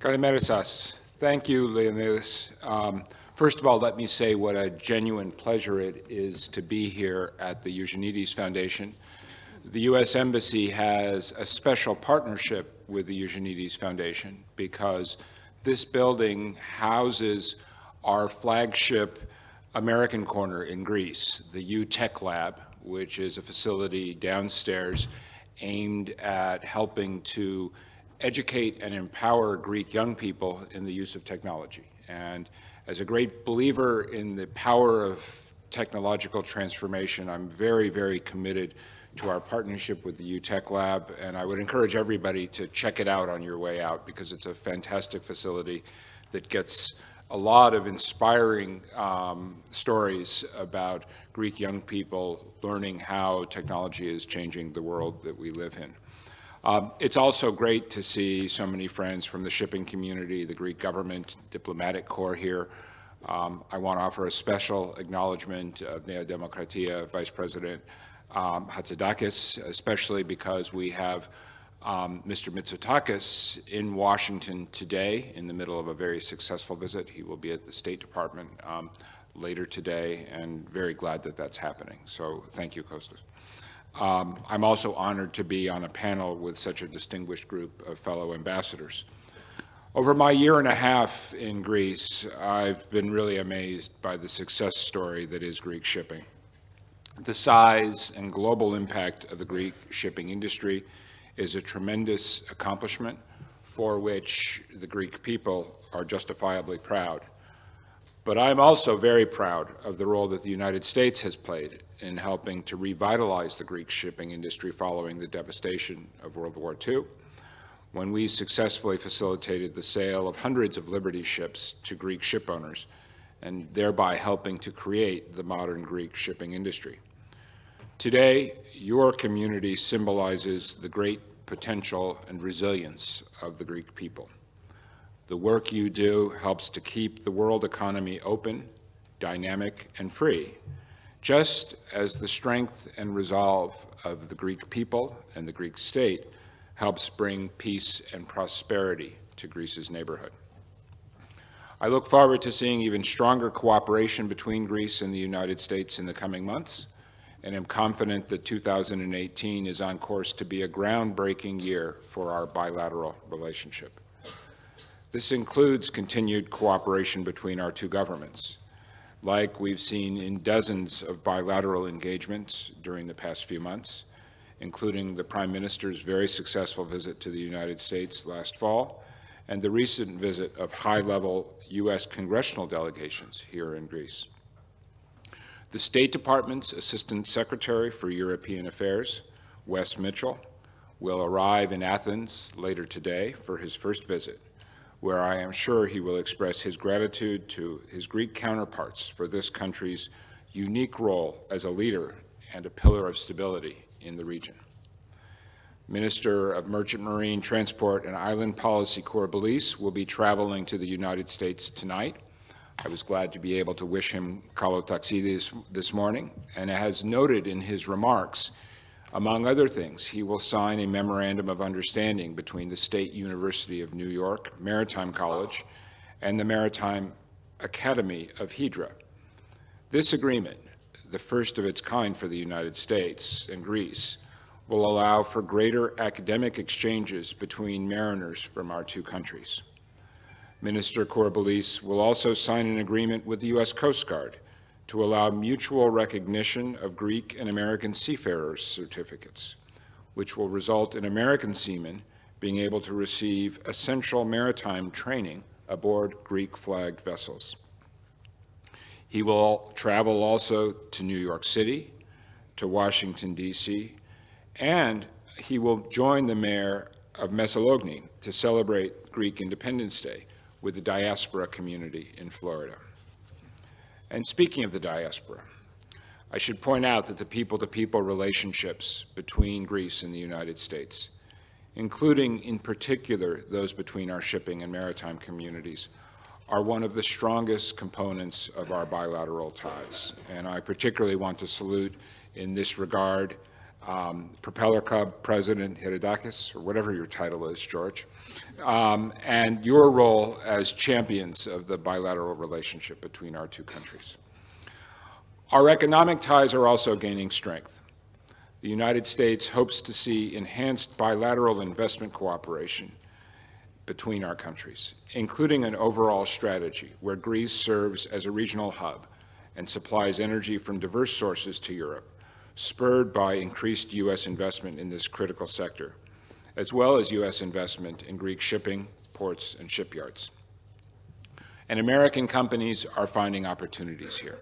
Kalimera σας. Thank you, Leonidas. First of all, let me say what a genuine pleasure it is to be here at the Eugenides Foundation. The U.S. Embassy has a special partnership with the Eugenides Foundation because this building houses our flagship American corner in Greece, the UTech Lab, which is a facility downstairs aimed at helping to educate and empower Greek young people in the use of technology. And as a great believer in the power of technological transformation, I'm very, very committed to our partnership with the UTech Lab, and I would encourage everybody to check it out on your way out because it's a fantastic facility that gets a lot of inspiring stories about Greek young people learning how technology is changing the world that we live in. It's also great to see so many friends from the shipping community, the Greek government, diplomatic corps here. I want to offer a special acknowledgement of Nea Demokratia Vice President Hatzidakis, especially because we have Mr. Mitsotakis in Washington today in the middle of a very successful visit. He will be at the State Department later today, and very glad that that's happening. So thank you, Kostas. I'm also honored to be on a panel with such a distinguished group of fellow ambassadors. Over my year and a half in Greece, I've been really amazed by the success story that is Greek shipping. The size and global impact of the Greek shipping industry is a tremendous accomplishment for which the Greek people are justifiably proud. But I'm also very proud of the role that the United States has played in helping to revitalize the Greek shipping industry following the devastation of World War II, when we successfully facilitated the sale of hundreds of Liberty ships to Greek ship owners, and thereby helping to create the modern Greek shipping industry. Today, your community symbolizes the great potential and resilience of the Greek people. The work you do helps to keep the world economy open, dynamic, and free, just as the strength and resolve of the Greek people and the Greek state helps bring peace and prosperity to Greece's neighborhood. I look forward to seeing even stronger cooperation between Greece and the United States in the coming months, and am confident that 2018 is on course to be a groundbreaking year for our bilateral relationship. This includes continued cooperation between our two governments, like we've seen in dozens of bilateral engagements during the past few months, including the Prime Minister's very successful visit to the United States last fall, and the recent visit of high-level U.S. congressional delegations here in Greece. The State Department's Assistant Secretary for European Affairs, Wes Mitchell, will arrive in Athens later today for his first visit, where I am sure he will express his gratitude to his Greek counterparts for this country's unique role as a leader and a pillar of stability in the region. Minister of Merchant Marine Transport and Island Policy Kourbalis will be traveling to the United States tonight. I was glad to be able to wish him Kalo Taxidis this morning, and as noted in his remarks, among other things, he will sign a memorandum of understanding between the State University of New York Maritime College and the Maritime Academy of Hydra. This agreement, the first of its kind for the United States and Greece, will allow for greater academic exchanges between mariners from our two countries. Minister Kourbalis will also sign an agreement with the U.S. Coast Guard to allow mutual recognition of Greek and American seafarers' certificates, which will result in American seamen being able to receive essential maritime training aboard Greek-flagged vessels. He will travel also to New York City, to Washington, D.C., and he will join the mayor of Messalogni to celebrate Greek Independence Day with the diaspora community in Florida. And speaking of the diaspora, I should point out that the people-to-people relationships between Greece and the United States, including in particular those between our shipping and maritime communities, are one of the strongest components of our bilateral ties. And I particularly want to salute in this regard Propeller Club President Hiridakis, or whatever your title is, George, and your role as champions of the bilateral relationship between our two countries. Our economic ties are also gaining strength. The United States hopes to see enhanced bilateral investment cooperation between our countries, including an overall strategy where Greece serves as a regional hub and supplies energy from diverse sources to Europe, spurred by increased U.S. investment in this critical sector, as well as U.S. investment in Greek shipping, ports, and shipyards. And American companies are finding opportunities here.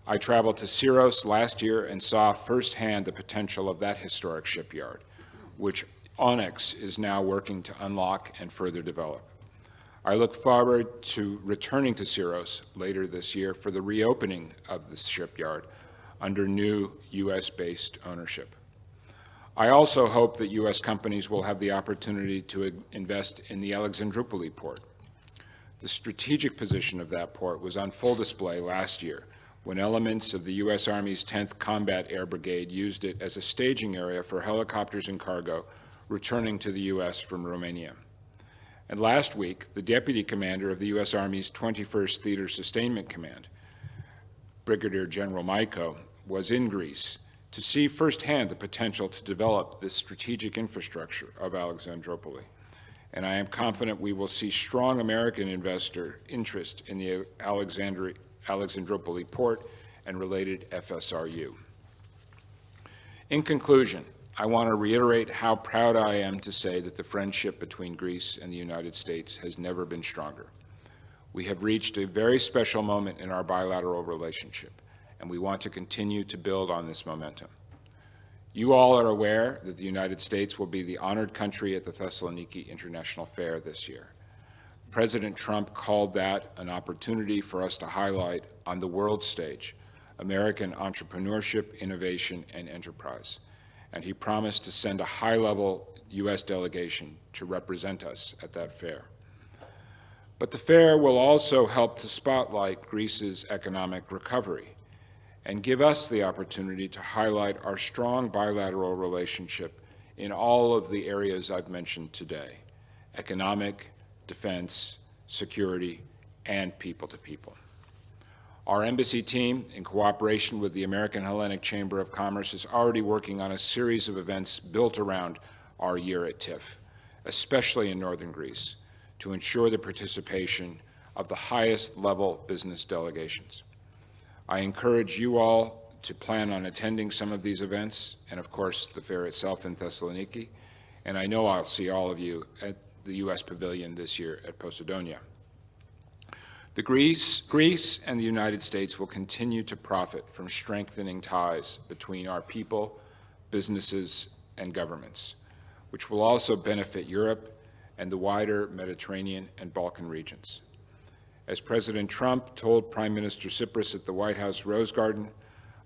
I traveled to Syros last year and saw firsthand the potential of that historic shipyard, which Onyx is now working to unlock and further develop. I look forward to returning to Syros later this year for the reopening of this shipyard under new U.S.-based ownership. I also hope that U.S. companies will have the opportunity to invest in the Alexandroupoli port. The strategic position of that port was on full display last year when elements of the U.S. Army's 10th Combat Air Brigade used it as a staging area for helicopters and cargo returning to the U.S. from Romania. And last week, the Deputy Commander of the U.S. Army's 21st Theater Sustainment Command, Brigadier General Maiko, was in Greece to see firsthand the potential to develop this strategic infrastructure of Alexandroupoli. And I am confident we will see strong American investor interest in the Alexandroupoli port and related FSRU. In conclusion, I want to reiterate how proud I am to say that the friendship between Greece and the United States has never been stronger. We have reached a very special moment in our bilateral relationship, and we want to continue to build on this momentum. You all are aware that the United States will be the honored country at the Thessaloniki International Fair this year. President Trump called that an opportunity for us to highlight on the world stage American entrepreneurship, innovation, and enterprise. And he promised to send a high-level U.S. delegation to represent us at that fair. But the fair will also help to spotlight Greece's economic recovery and give us the opportunity to highlight our strong bilateral relationship in all of the areas I've mentioned today: economic, defense, security, and people-to-people. Our embassy team, in cooperation with the American Hellenic Chamber of Commerce, is already working on a series of events built around our year at TIFF, especially in northern Greece, to ensure the participation of the highest level business delegations. I encourage you all to plan on attending some of these events, and of course the fair itself in Thessaloniki, and I know I'll see all of you at the U.S. Pavilion this year at Posidonia. Greece and the United States will continue to profit from strengthening ties between our people, businesses, and governments, which will also benefit Europe and the wider Mediterranean and Balkan regions. As President Trump told Prime Minister Tsipras at the White House Rose Garden,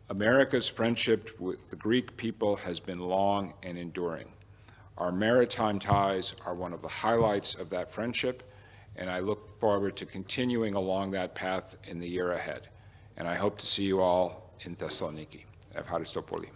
America's friendship with the Greek people has been long and enduring. Our maritime ties are one of the highlights of that friendship, and I look forward to continuing along that path in the year ahead. And I hope to see you all in Thessaloniki. Ευχαριστώ πολύ.